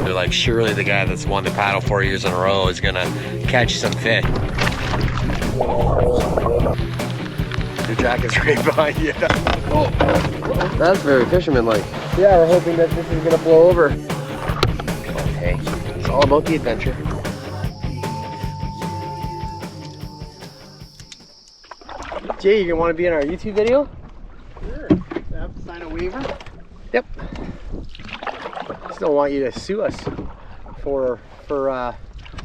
They're like, surely the guy that's won the paddle 4 years in a row is gonna catch some fish. Your jacket's right behind you. Oh, that's very fisherman-like. Yeah, we're hoping that this is gonna blow over. Okay, it's all about the adventure. Jay, you want to be in our YouTube video? Sure. I have to sign a waiver? Yep. Just don't want you to sue us for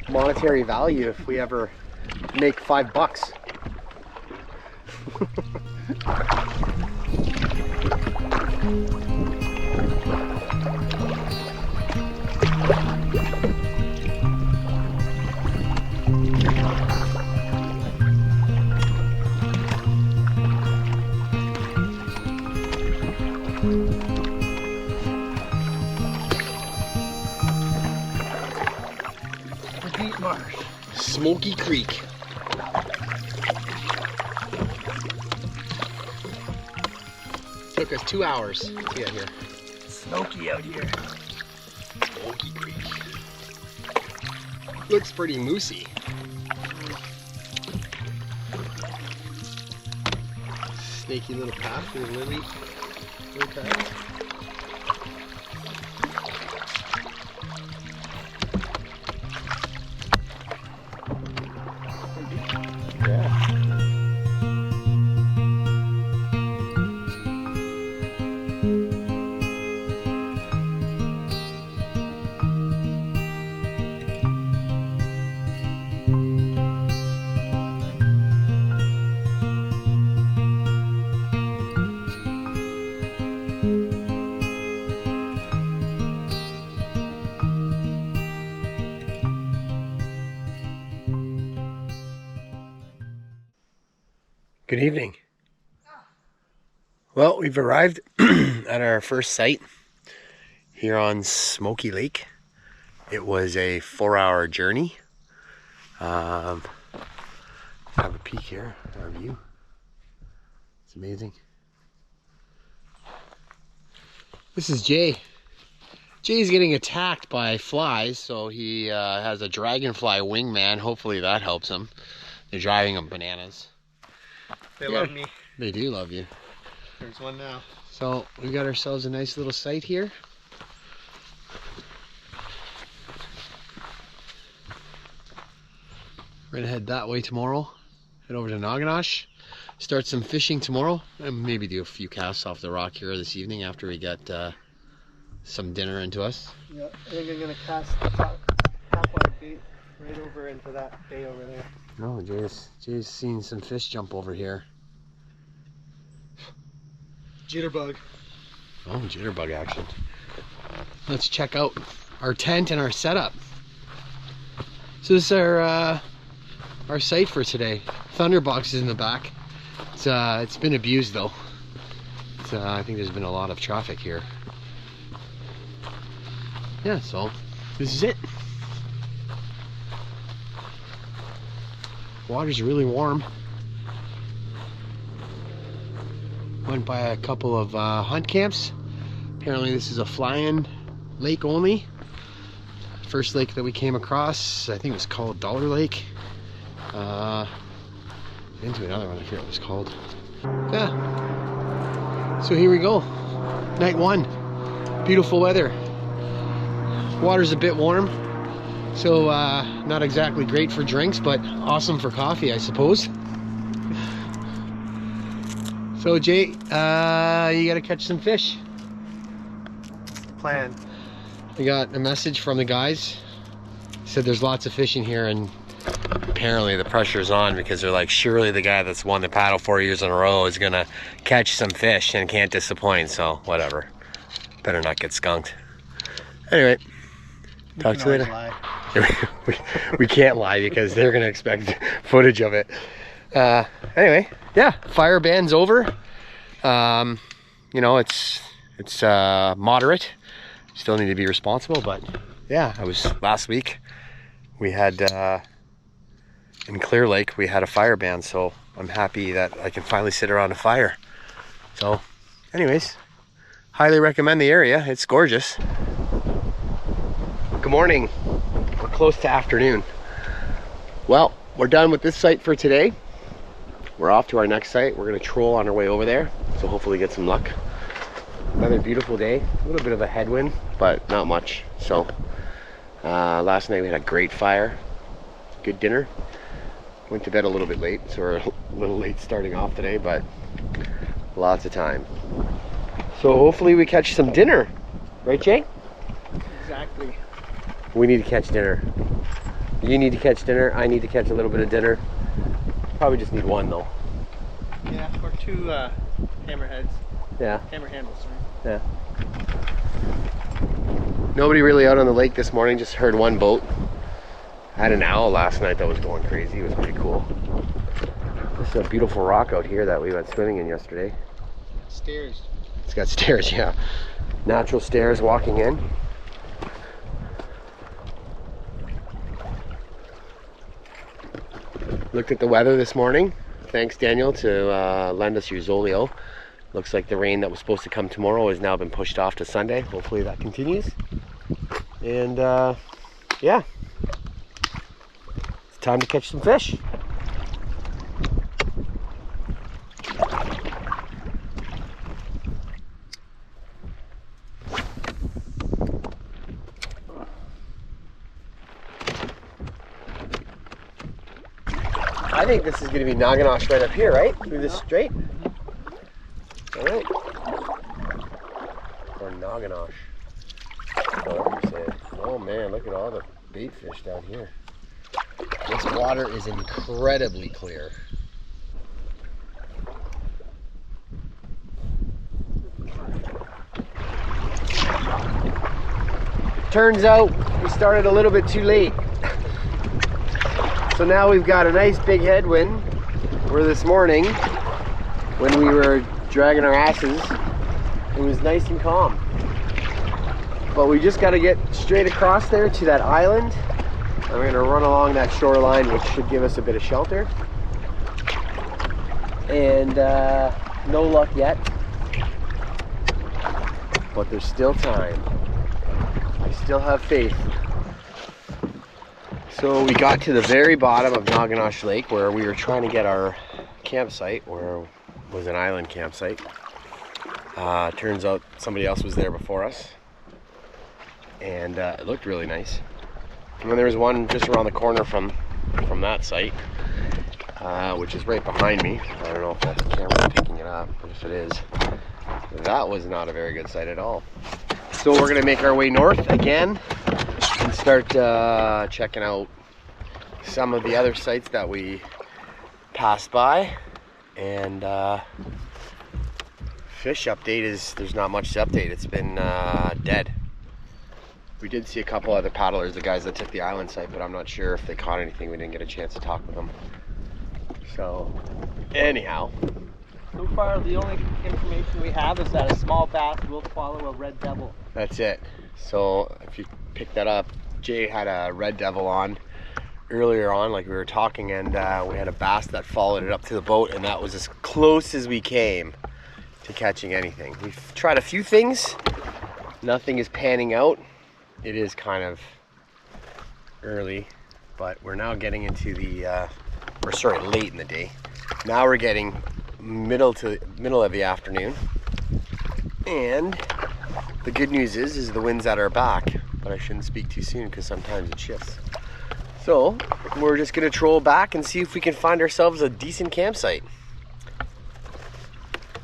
monetary value if we ever make $5. Deep marsh. Smoky Creek. Took us 2 hours to get here. Smoky out here. Smoky Creek. Looks pretty moosey. Snaky little path through the lily path. Good evening. Well, we've arrived at our first site here on Smoky Lake. It was a 4-hour journey. Have a peek here, our view. It's amazing. This is Jay. Jay's getting attacked by flies, so he has a dragonfly wingman. Hopefully that helps him. They're driving him bananas. They love me. They do love you. There's one now. So we got ourselves a nice little site here. We're gonna head that way tomorrow. Head over to Noganosh. Start some fishing tomorrow. And maybe do a few casts off the rock here this evening after we get some dinner into us. Yeah, I think I'm gonna cast half-wire bait right over into that bay over there. No, Jay's seen some fish jump over here. Jitterbug. Oh, jitterbug action. Let's check out our tent and our setup. So this is our site for today. Thunderbox is in the back. It's been abused though. I think there's been a lot of traffic here. Yeah, so this is it. Water's really warm. Went by a couple of hunt camps. Apparently this is a fly-in lake only. First lake that we came across, I think it was called Dollar Lake. Into another one, I forget what it was called. Yeah. So here we go. Night 1. Beautiful weather. Water's a bit warm. So not exactly great for drinks, but awesome for coffee, I suppose. So Jay, you gotta catch some fish. Plan. We got a message from the guys. Said there's lots of fish in here, and apparently the pressure's on because they're like, surely the guy that's won the paddle 4 years in a row is gonna catch some fish and can't disappoint. So whatever. Better not get skunked. Anyway, talk to you later. We can't lie because they're gonna expect footage of it. Anyway, yeah, fire ban's over. You know, it's moderate. Still need to be responsible, but yeah, I was last week. We had in Clear Lake we had a fire ban, so I'm happy that I can finally sit around a fire. So anyways, highly recommend the area. It's gorgeous. Good morning. We're close to afternoon. Well, we're done with this site for today. We're off to our next site. We're gonna troll on our way over there, so hopefully get some luck. Another beautiful day. A little bit of a headwind, but not much. So last night we had a great fire, good dinner. Went to bed a little bit late, so we're a little late starting off today, but lots of time. So hopefully we catch some dinner, right, Jay? Exactly. We need to catch dinner. You need to catch dinner. I need to catch a little bit of dinner. Probably just need one though. Yeah, or two hammerheads. Yeah. Hammer handles, right? Yeah. Nobody really out on the lake this morning. Just heard one boat. I had an owl last night that was going crazy. It was pretty cool. This is a beautiful rock out here that we went swimming in yesterday. Stairs. It's got stairs, yeah. Natural stairs walking in. Looked at the weather this morning. Thanks, Daniel, to lend us your Zolio. Looks like the rain that was supposed to come tomorrow has now been pushed off to Sunday. Hopefully that continues. And yeah, it's time to catch some fish. I think this is going to be Noganosh right up here, right? Through this strait. All right. Or Noganosh. Whatever you say. Oh man, look at all the bait fish down here. This water is incredibly clear. Turns out we started a little bit too late. So now we've got a nice big headwind, where this morning, when we were dragging our asses, it was nice and calm. But we just got to get straight across there to that island, and we're going to run along that shoreline, which should give us a bit of shelter. And no luck yet, but there's still time. I still have faith. So we got to the very bottom of Noganosh Lake, where we were trying to get our campsite, where it was an island campsite. Turns out somebody else was there before us, and it looked really nice. And then there was one just around the corner from that site, which is right behind me. I don't know if the camera's picking it up, but if it is, that was not a very good site at all. So we're gonna make our way north again and start checking out some of the other sites that we passed by. And fish update is, there's not much to update. It's been dead. We did see a couple other paddlers, the guys that took the island site, but I'm not sure if they caught anything. We didn't get a chance to talk with them. So anyhow, so far the only information we have is that a small bass will follow a red devil. that's it. So if you pick that up, Jay had a red devil on earlier on, like we were talking, and we had a bass that followed it up to the boat, and that was as close as we came to catching anything. We've tried a few things, nothing is panning out. It is kind of early, but we're now getting into the late in the day. Now we're getting middle of the afternoon, and the good news is the wind's at our back, but I shouldn't speak too soon because sometimes it shifts. So we're just gonna troll back and see if we can find ourselves a decent campsite.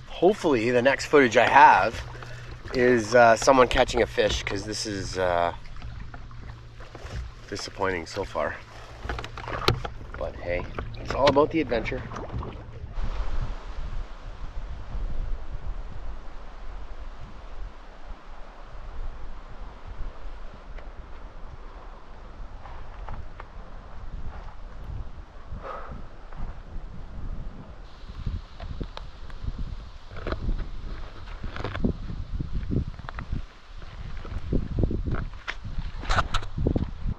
Hopefully the next footage I have is someone catching a fish, because this is disappointing so far. But hey, it's all about the adventure.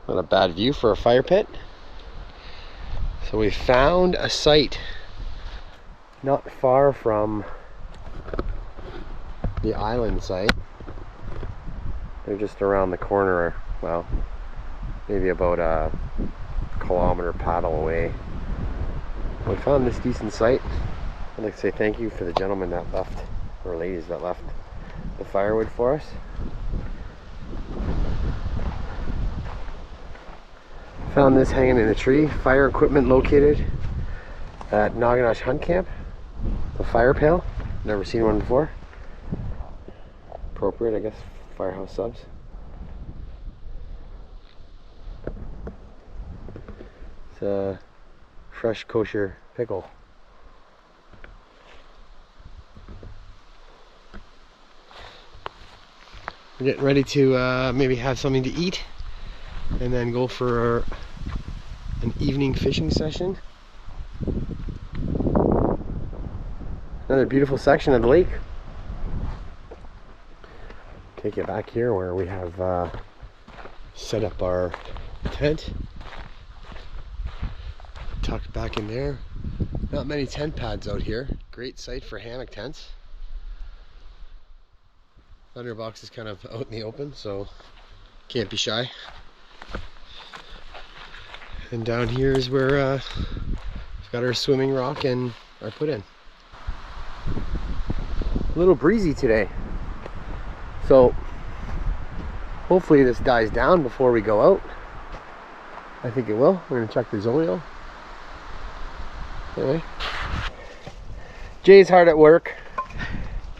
Not a bad view for a fire pit. So we found a site not far from the island site. They're just around the corner, well, maybe about a kilometer paddle away. We found this decent site. I'd like to say thank you for the gentleman that left, or ladies that left the firewood for us. Found this hanging in a tree. Fire equipment located at Noganosh Hunt Camp. A fire pail. Never seen one before. Appropriate, I guess. Firehouse subs. It's a fresh kosher pickle. We're getting ready to maybe have something to eat and then go for an evening fishing session. Another beautiful section of the lake. Take it back here where we have set up our tent. Tucked back in there. Not many tent pads out here. Great site for hammock tents. Thunderbox is kind of out in the open, so can't be shy. And down here is where we've got our swimming rock and our put in. A little breezy today, so hopefully this dies down before we go out. I think it will. We're gonna check the Zoleo. Anyway, Jay's hard at work.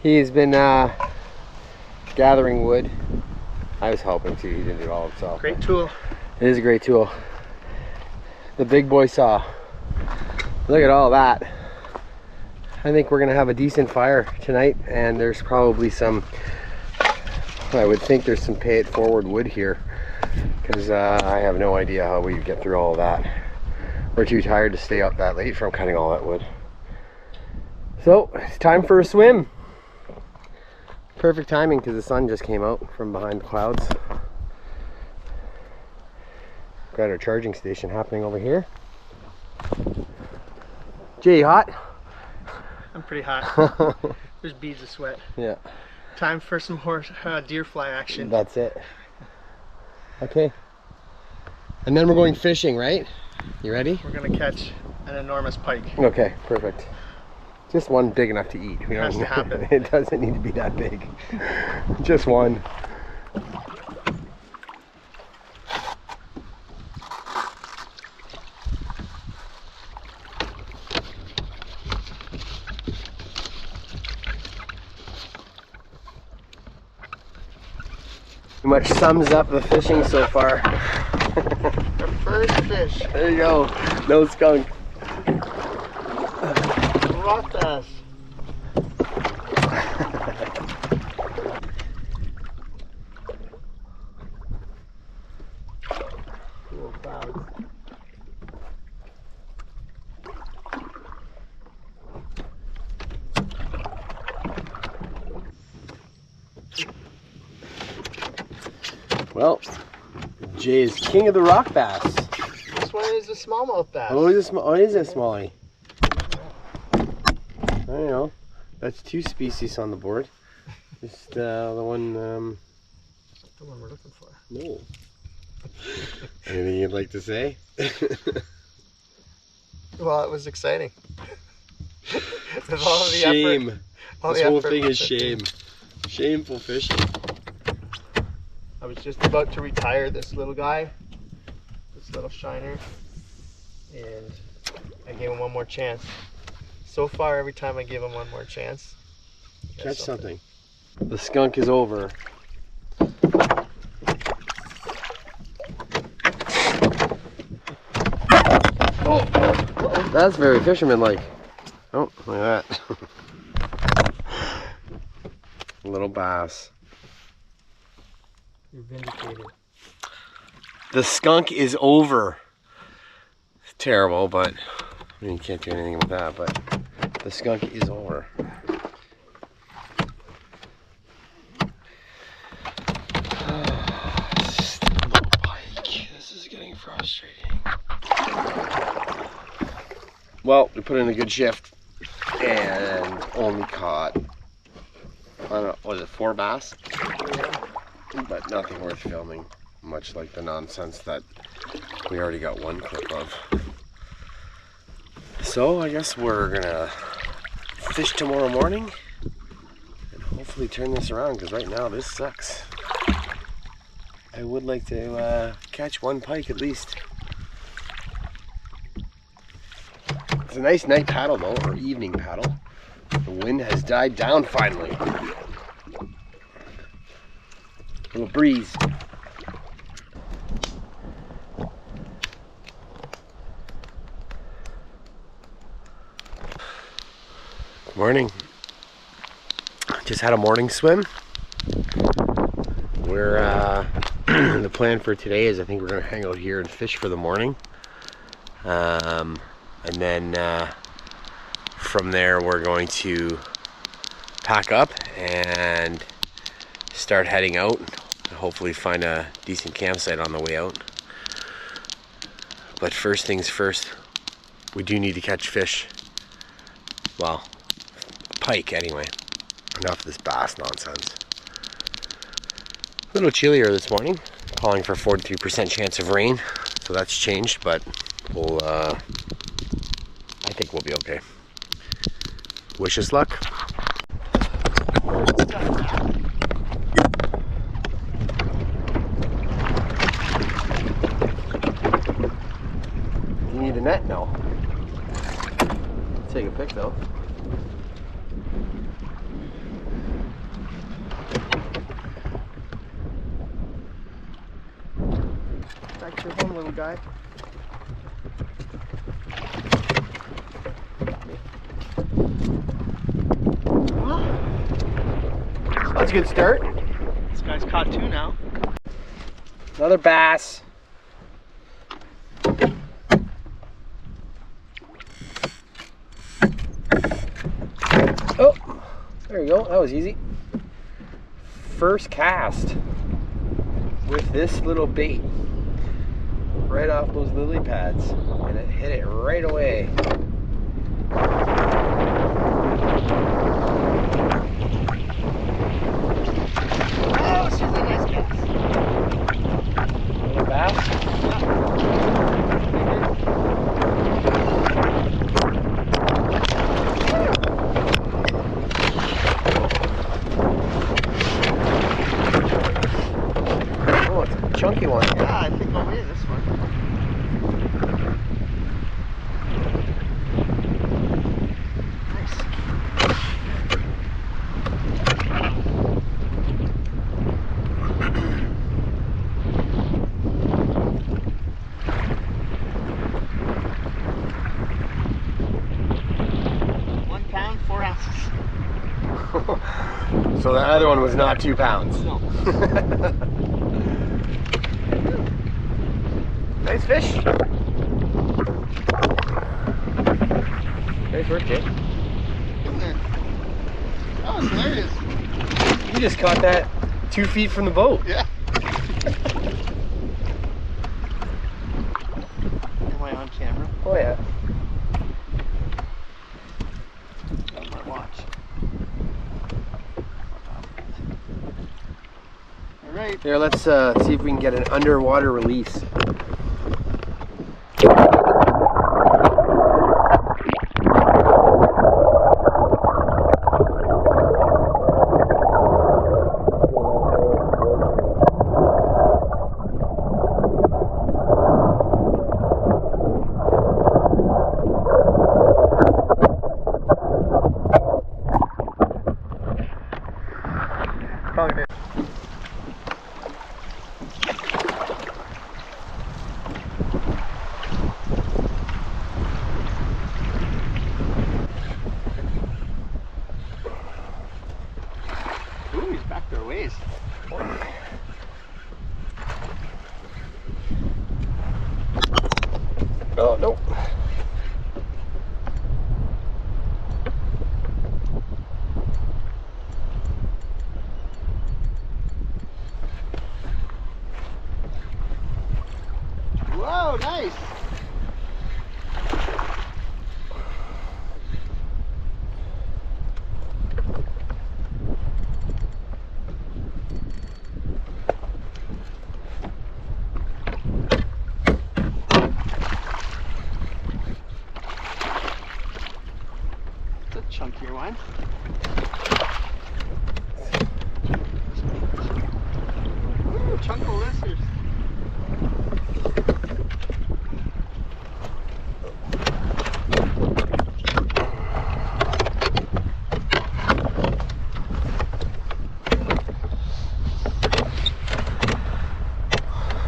He's been gathering wood. I was helping too. He didn't do it all himself. Great tool. It is a great tool. The big boy saw. Look at all that. I think we're gonna have a decent fire tonight, and there's probably some, I would think there's some pay it forward wood here, because I have no idea how we get through all of that. We're too tired to stay up that late from cutting all that wood. So it's time for a swim. Perfect timing because the sun just came out from behind the clouds. Got our charging station happening over here. Jay, you hot? I'm pretty hot. There's beads of sweat. Yeah. Time for some deer fly action. That's it. Okay. And then we're going fishing, right? You ready? We're gonna catch an enormous pike. Okay, perfect. Just one big enough to eat. It has to happen. It doesn't need to be that big. Just one. Pretty much sums up the fishing so far. Our first fish. There you go. No skunk. Rock bass. Cool clouds. Well, Jay is king of the rock bass. This one is a smallmouth bass. Oh, it is a smallie. I don't know. That's two species on the board. Just the one. The one we're looking for. No. Anything you'd like to say? Well, it was exciting. With all the Shame. effort, all This the whole effort thing is put into shame. it. Shameful fishing. I was just about to retire this little guy, this little shiner, and I gave him one more chance. So far, every time I give him one more chance, he Catch gets something. The skunk is over. Oh, that's very fisherman-like. Oh, look at that. Little bass. You're vindicated. The skunk is over. It's terrible, but I mean, you can't do anything with that, but the skunk is over. Little pike. This is getting frustrating. Well, we put in a good shift and only caught don't know, was it 4 bass? But nothing worth filming, much like the nonsense that we already got 1 clip of. So I guess we're gonna fish tomorrow morning and hopefully turn this around, because right now this sucks. I would like to catch 1 pike at least. It's a nice night paddle though, or evening paddle. The wind has died down finally. Little breeze. Morning. Just had a morning swim. We're the plan for today is I think we're gonna hang out here and fish for the morning. And then from there we're going to pack up and start heading out. Hopefully find a decent campsite on the way out. But first things first, we do need to catch fish. Well, pike anyway. Enough of this bass nonsense. A little chillier this morning, calling for 43% chance of rain, so that's changed, but we'll I think we'll be okay. Wish us luck. You need a net? No. Take a pic though. Back to your home, little guy. That's a good start. This guy's caught 2 now. Another bass. Oh, there you go. That was easy. First cast with this little bait right off those lily pads, and it hit it right away. Oh, she's a nice cast. Another bass. Oh, it's a chunky one. Yeah, I think I'll win this one. Nice. £1, 4 ounces. So the other one was not 2 pounds. No. Nice fish. Nice work, Jake. That was hilarious. You just caught that 2 feet from the boat. Yeah. Am I on camera? Oh yeah. On my watch. All right. Here, let's see if we can get an underwater release. Probably did. Ooh, he's back their ways. Oh, nope. Whoa, nice. Another one. Ooh, chunk of lizards.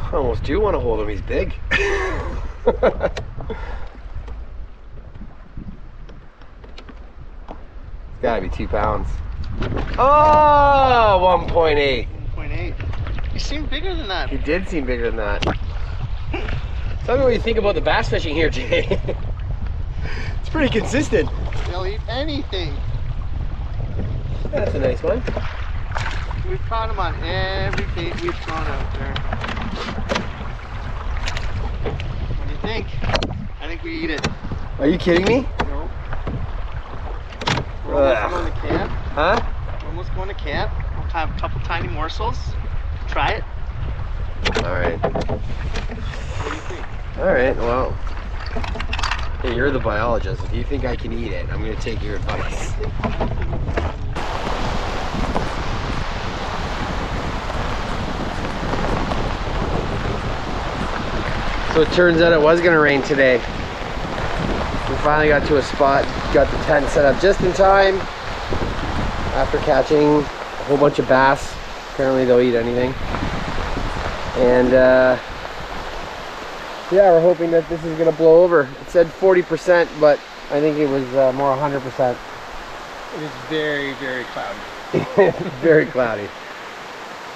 I almost do want to hold him, he's big. It's gotta be 2 pounds. Oh, 1.8. 1.8. You seem bigger than that. He did seem bigger than that. Tell me what you think about the bass fishing here, Jay. It's pretty consistent. They'll eat anything. That's a nice one. We've caught them on every bait we've thrown out there. What do you think? I think we eat it. Are you kidding me? No. We're almost going to camp. Huh? We're almost going to camp. We'll have a couple tiny morsels. Try it. Alright. What do you think? Alright, well. Hey, you're the biologist. If you think I can eat it, I'm going to take your advice. So it turns out it was going to rain today. We finally got to a spot, got the tent set up just in time after catching a whole bunch of bass. Apparently they'll eat anything. And yeah, we're hoping that this is going to blow over. It said 40%, but I think it was more 100%. It is very, very cloudy. Very cloudy.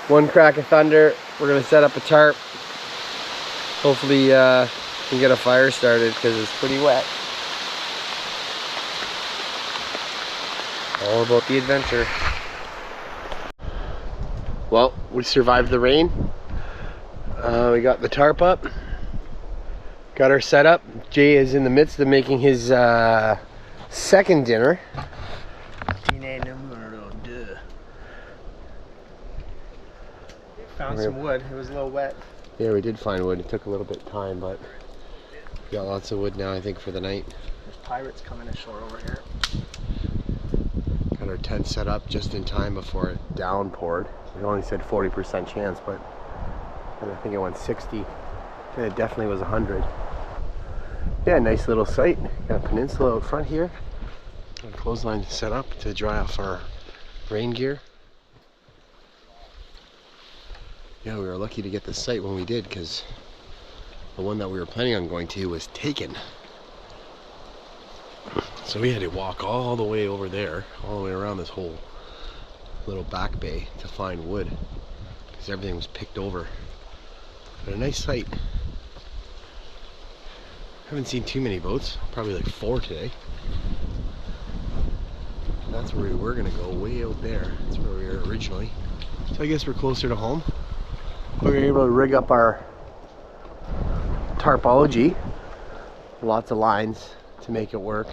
One crack of thunder. We're going to set up a tarp. Hopefully we can get a fire started because it's pretty wet. All about the adventure. Well, we survived the rain. We got the tarp up. Got her set up. Jay is in the midst of making his second dinner. Found some wood. It was a little wet. Yeah, we did find wood. It took a little bit of time, but we got lots of wood now, I think, for the night. There's pirates coming ashore over here. Got our tent set up just in time before it downpoured. We only said 40% chance, but I think it went 60. And it definitely was 100. Yeah, nice little site. Got a peninsula out front here. Got a clothesline set up to dry off our rain gear. Yeah, we were lucky to get this site when we did, because the one that we were planning on going to was taken. So we had to walk all the way over there, all the way around this whole little back bay to find wood, because everything was picked over. But a nice site. Haven't seen too many boats, probably like 4 today. That's where we were gonna go, way out there. That's where we were originally. So I guess we're closer to home. We were able to rig up our tarpology. Lots of lines to make it work.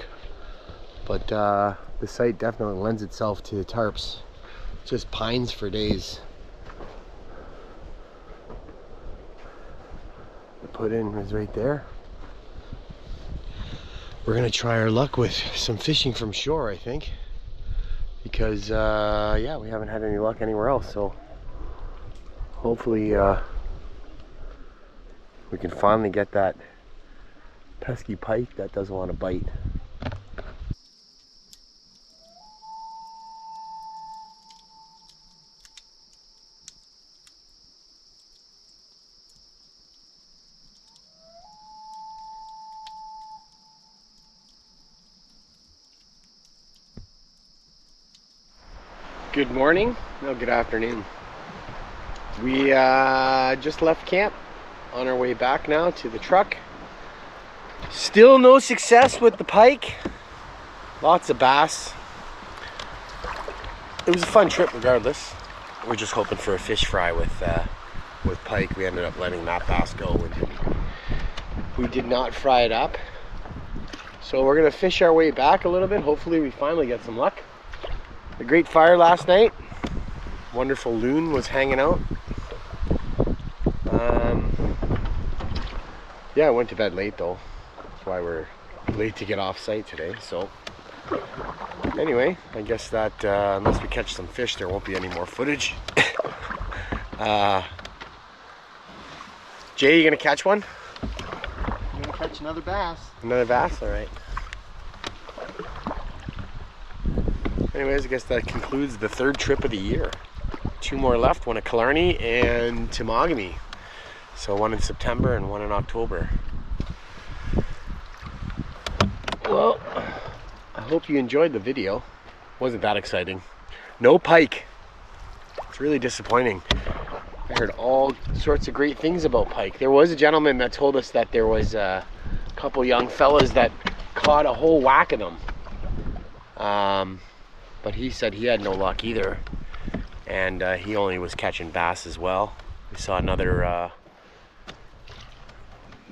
But the site definitely lends itself to the tarps. Just pines for days. The put in is right there. We're gonna try our luck with some fishing from shore, I think. Because yeah, we haven't had any luck anywhere else, so hopefully we can finally get that pesky pike that doesn't want to bite. Good morning, no, good afternoon. We just left camp, on our way back now to the truck. Still no success with the pike. Lots of bass. It was a fun trip regardless. We're just hoping for a fish fry with pike. We ended up letting that bass go. We did not fry it up. So we're gonna fish our way back a little bit. Hopefully we finally get some luck. A great fire last night. Wonderful loon was hanging out. Yeah, I went to bed late though. That's why we're late to get off site today. So Anyway, I guess that unless we catch some fish, there won't be any more footage. Jay, you gonna catch one? I'm gonna catch another bass. Another bass? All right. Anyways, I guess that concludes the third trip of the year. 2 more left, one at Killarney and Temagami. So one in September and one in October. Well, I hope you enjoyed the video. Wasn't that exciting. No pike. It's really disappointing. I heard all sorts of great things about pike. There was a gentleman that told us that there was a couple young fellas that caught a whole whack of them. But he said he had no luck either. And he only was catching bass as well. We saw another,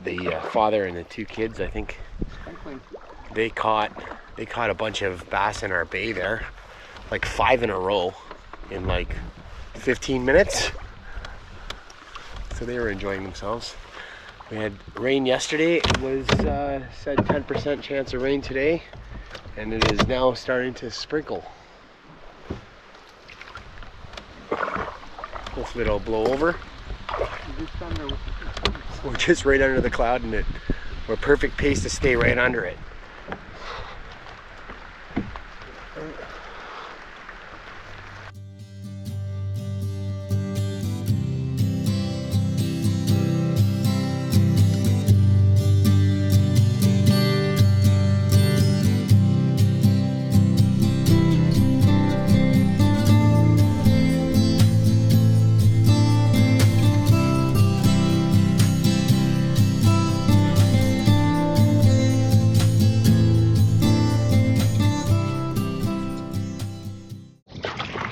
the father and the 2 kids, I think. They caught a bunch of bass in our bay there, like 5 in a row in like 15 minutes. So they were enjoying themselves. We had rain yesterday. It was said 10% chance of rain today, and it is now starting to sprinkle. Hopefully it'll blow over. We're just right under the cloud, and we're perfect pace to stay right under it.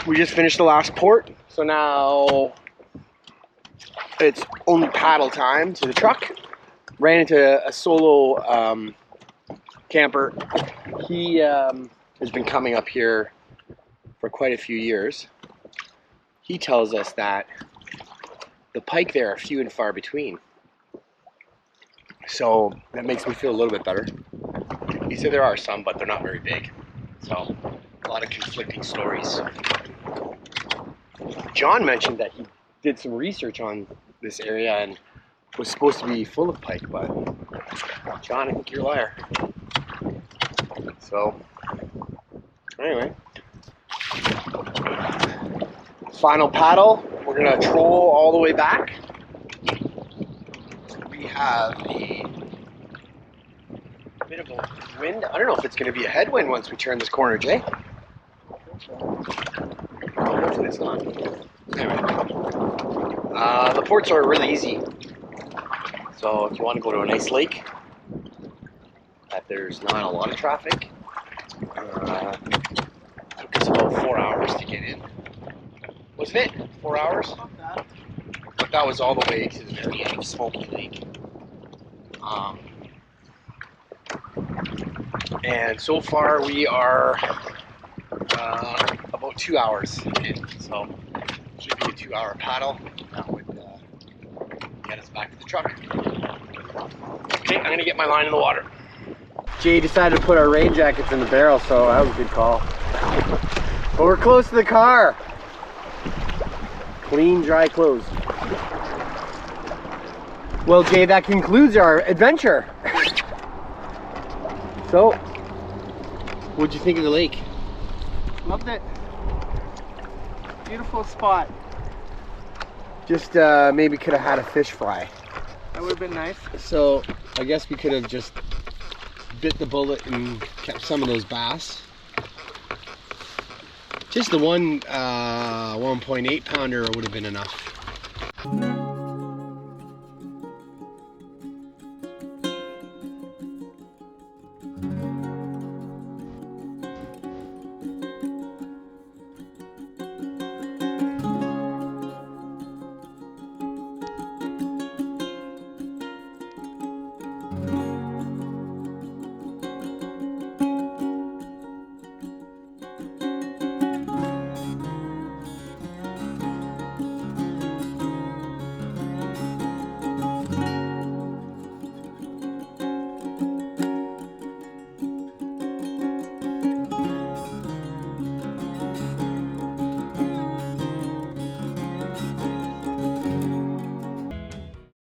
We just finished the last port, so now it's only paddle time to the truck. Ran into a solo camper. He has been coming up here for quite a few years. He tells us that the pike there are few and far between. So that makes me feel a little bit better. He said there are some, but they're not very big. So a lot of conflicting stories. John mentioned that he did some research on this area and was supposed to be full of pike, but John, I think you're a liar. So, anyway. Final paddle. We're gonna troll all the way back. We have a bit of a wind. I don't know if it's gonna be a headwind once we turn this corner, Jay. Hopefully it's not. Anyway, the ports are really easy. So if you want to go to a nice lake that there's not a lot of traffic, took us about 4 hours to get in. Wasn't it? 4 hours? But that was all the way to the very end of Smoky Lake. And so far we are about 2 hours in, so should be a 2-hour paddle. That would get us back to the truck. Okay, I'm gonna get my line in the water. Jay decided to put our rain jackets in the barrel, so that was a good call. But we're close to the car. Clean, dry clothes. Well, Jay, that concludes our adventure. So, what'd you think of the lake? Loved it. Beautiful spot. Just maybe could have had a fish fry. That would have been nice. So I guess we could have just bit the bullet and kept some of those bass. Just the one 1.8 pounder would have been enough.